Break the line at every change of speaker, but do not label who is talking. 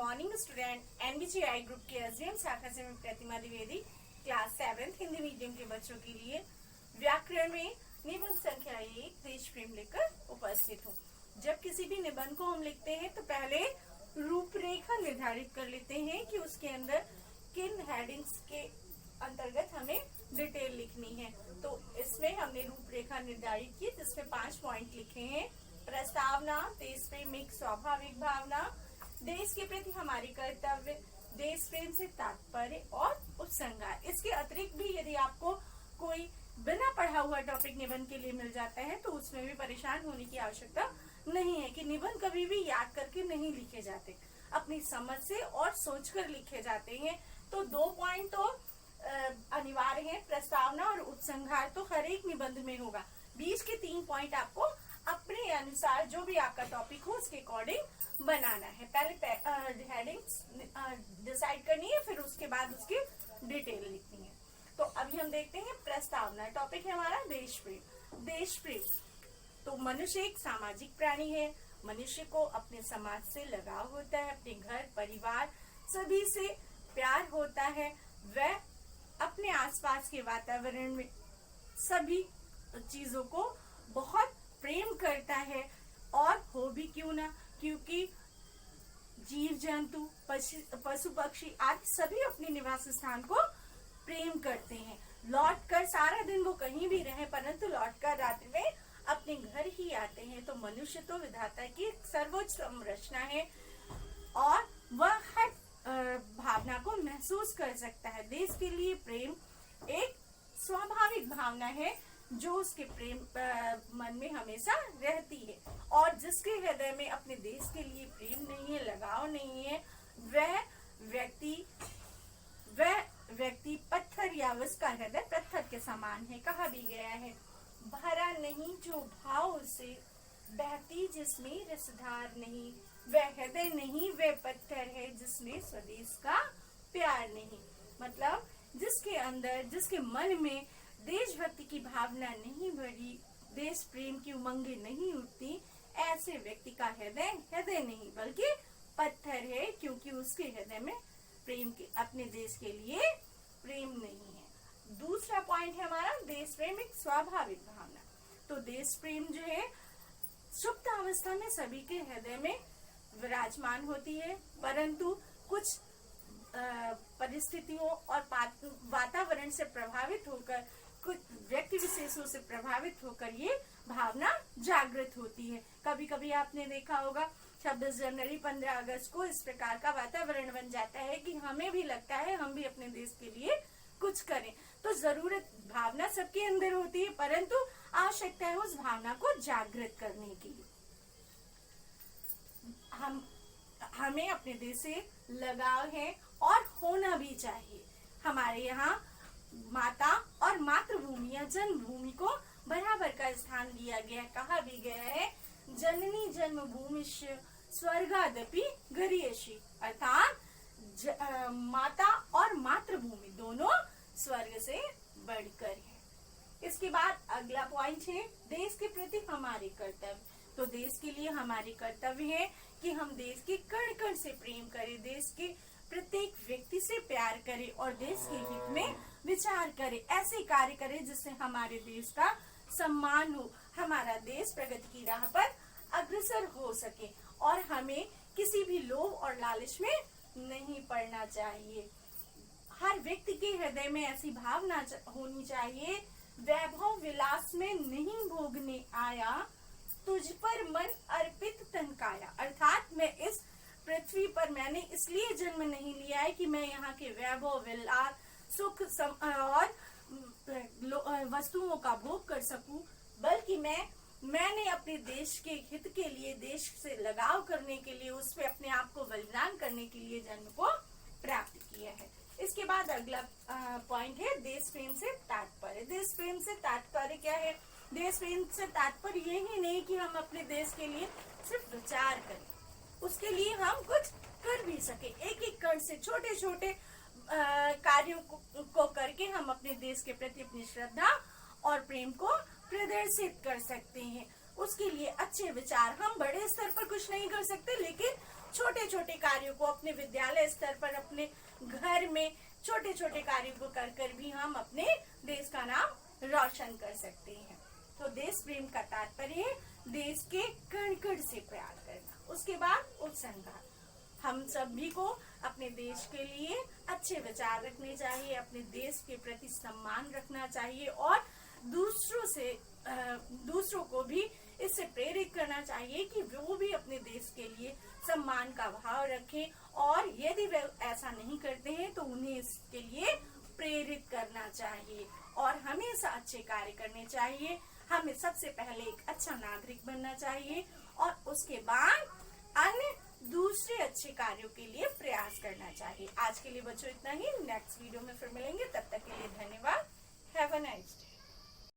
Morning student NBGI group के SDM शाखा से मैं Pratima Dwivedi class 7th Hindi medium के बच्चों के लिए व्याकरण में निबंध संख्या 1 देश प्रेम लेकर उपस्थित हूँ। जब किसी भी निबंध को हम लिखते हैं तो पहले रूपरेखा निर्धारित कर लेते हैं कि उसके अंदर किन हेडिंग्स के अंतर्गत हमें डिटेल लिखनी है। तो इसमें हमने रूपरेखा निर्धारित की जिसमें 5 पॉइंट लिखे हैं। प्रस्तावना, देश प्रेम एक स्वाभाविक भावना, देश के प्रति हमारे कर्तव्य, देश प्रेम से तात्पर्य और उपसंहार। इसके अतिरिक्त भी यदि आपको कोई बिना पढ़ा हुआ टॉपिक निबंध के लिए मिल जाता है तो उसमें भी परेशान होने की आवश्यकता नहीं है कि निबंध कभी भी याद करके नहीं लिखे जाते, अपनी समझ से और सोचकर लिखे जाते हैं। तो 2 पॉइंट तो अनिवार्य है, प्रस्तावना और उपसंहार तो हर एक निबंध में होगा। बीच के 3 पॉइंट आपको अपने अनुसार जो भी आपका टॉपिक हो उसके अकॉर्डिंग बनाना है। पहले हेडिंग्स डिसाइड करनी है, फिर उसके बाद उसकी डिटेल लिखनी है। तो अभी हम देखते हैं प्रस्तावना। टॉपिक है हमारा देश प्रेम। देश प्रेम तो मनुष्य एक सामाजिक प्राणी है। मनुष्य को अपने समाज से लगाव होता है, अपने घर परिवार सभी से प्यार होता है। वह अपने आसपास के वातावरण में सभी चीजों को बहुत प्रेम करता है, और हो भी क्यों ना, क्योंकि जीव जंतु पशु पक्षी आदि सभी अपने निवास स्थान को प्रेम करते हैं। लौटकर सारा दिन वो कहीं भी रहे परंतु लौटकर रात्रि में अपने घर ही आते हैं। तो मनुष्य तो विधाता की सर्वोच्च संरचना है और वह हर भावना को महसूस कर सकता है। देश के लिए प्रेम एक स्वाभाविक भावना है जो उसके प्रेम मन में हमेशा रहती है, और जिसके हृदय में अपने देश के लिए प्रेम नहीं है, लगाव नहीं है, वह व्यक्ति पत्थर या उसका हृदय पत्थर के समान है। कहा भी गया है, भरा नहीं जो भाव से बहती जिसमें रसधार नहीं, वह हृदय नहीं वह पत्थर है जिसमें स्वदेश का प्यार नहीं। मतलब जिसके अंदर, जिसके मन में देशभक्ति की भावना नहीं भरी, देश प्रेम की उमंगें नहीं उठती, ऐसे व्यक्ति का हृदय नहीं बल्कि पत्थर है, क्योंकि उसके हृदय में प्रेम के अपने देश के लिए प्रेम नहीं है। दूसरा पॉइंट है हमारा देश प्रेम एक स्वाभाविक भावना। तो देश प्रेम जो है सुप्त अवस्था में सभी के हृदय में विराजमान होती है, परंतु कुछ परिस्थितियों और वातावरण से प्रभावित होकर, कुछ व्यक्ति विशेषों से प्रभावित होकर ये भावना जागृत होती है। कभी कभी आपने देखा होगा 26 जनवरी 15 अगस्त को इस प्रकार का वातावरण बन जाता है कि हमें भी लगता है हम भी अपने देश के लिए कुछ करें। तो जरूरत भावना सबके अंदर होती है, परंतु आवश्यकता है उस भावना को जागृत करने की। हमें अपने देश से लगाव है और होना भी चाहिए। हमारे यहाँ माता और मातृभूमि या जन्मभूमि को बराबर का स्थान दिया गया। कहा भी गया है, जननी जन्मभूमिश्च स्वर्गादपि गरीयसी, अर्थात माता और मातृभूमि दोनों स्वर्ग से बढ़कर है। इसके बाद अगला पॉइंट है देश के प्रति हमारे कर्तव्य। तो देश के लिए हमारे कर्तव्य है कि हम देश के कण कण से प्रेम करें, देश के प्रत्येक व्यक्ति से प्यार करें और देश के हित में विचार करें। ऐसे कार्य करें जिससे हमारे देश का सम्मान हो, हमारा देश प्रगति की राह पर अग्रसर हो सके, और हमें किसी भी लोभ और लालच में नहीं पड़ना चाहिए। हर व्यक्ति के हृदय में ऐसी भावना होनी चाहिए, वैभव विलास में नहीं भोगने आया, तुझ पर मन अर्पित तन काया। अर्थात मैं इस पृथ्वी पर मैंने इसलिए जन्म नहीं लिया है कि मैं यहाँ के वैभव विलास सुख और वस्तुओं का भोग कर सकूं, बल्कि मैंने अपने देश के हित के लिए, देश से लगाव करने के लिए, उस पे अपने आप को बलिदान करने के लिए जन्म को प्राप्त किया है। इसके बाद अगला पॉइंट है देश प्रेम से तात्पर्य। देश प्रेम से तात्पर्य क्या है? देश प्रेम से तात्पर्य यही नहीं कि हम अपने देश के लिए सिर्फ विचार करें, उसके लिए हम कुछ कर भी सके। एक एक कण से छोटे छोटे कार्यों को करके हम अपने देश के प्रति अपनी श्रद्धा और प्रेम को प्रदर्शित कर सकते हैं। उसके लिए अच्छे विचार, हम बड़े स्तर पर कुछ नहीं कर सकते, लेकिन छोटे छोटे छोटे कार्यों को अपने विद्यालय स्तर पर, अपने घर में छोटे छोटे कार्यों को कर कर भी हम अपने देश का नाम रोशन कर सकते हैं। तो देश प्रेम का तात्पर्य देश के कण कण से प्यार करना। उसके बाद उपसंहार, हम सभी को अपने देश के लिए अच्छे विचार रखने चाहिए, अपने देश के प्रति सम्मान रखना चाहिए और दूसरों को भी इससे प्रेरित करना चाहिए कि वो भी अपने देश के लिए सम्मान का भाव रखें, और यदि वे ऐसा नहीं करते हैं तो उन्हें इसके लिए प्रेरित करना चाहिए और हमेशा अच्छे कार्य करने चाहिए। हमें सबसे पहले एक अच्छा नागरिक बनना चाहिए और उसके बाद अन्य दूसरे अच्छे कार्यों के लिए प्रयास करना चाहिए। आज के लिए बच्चों इतना ही। नेक्स्ट वीडियो में फिर मिलेंगे, तब तक के लिए धन्यवाद। Have a nice day.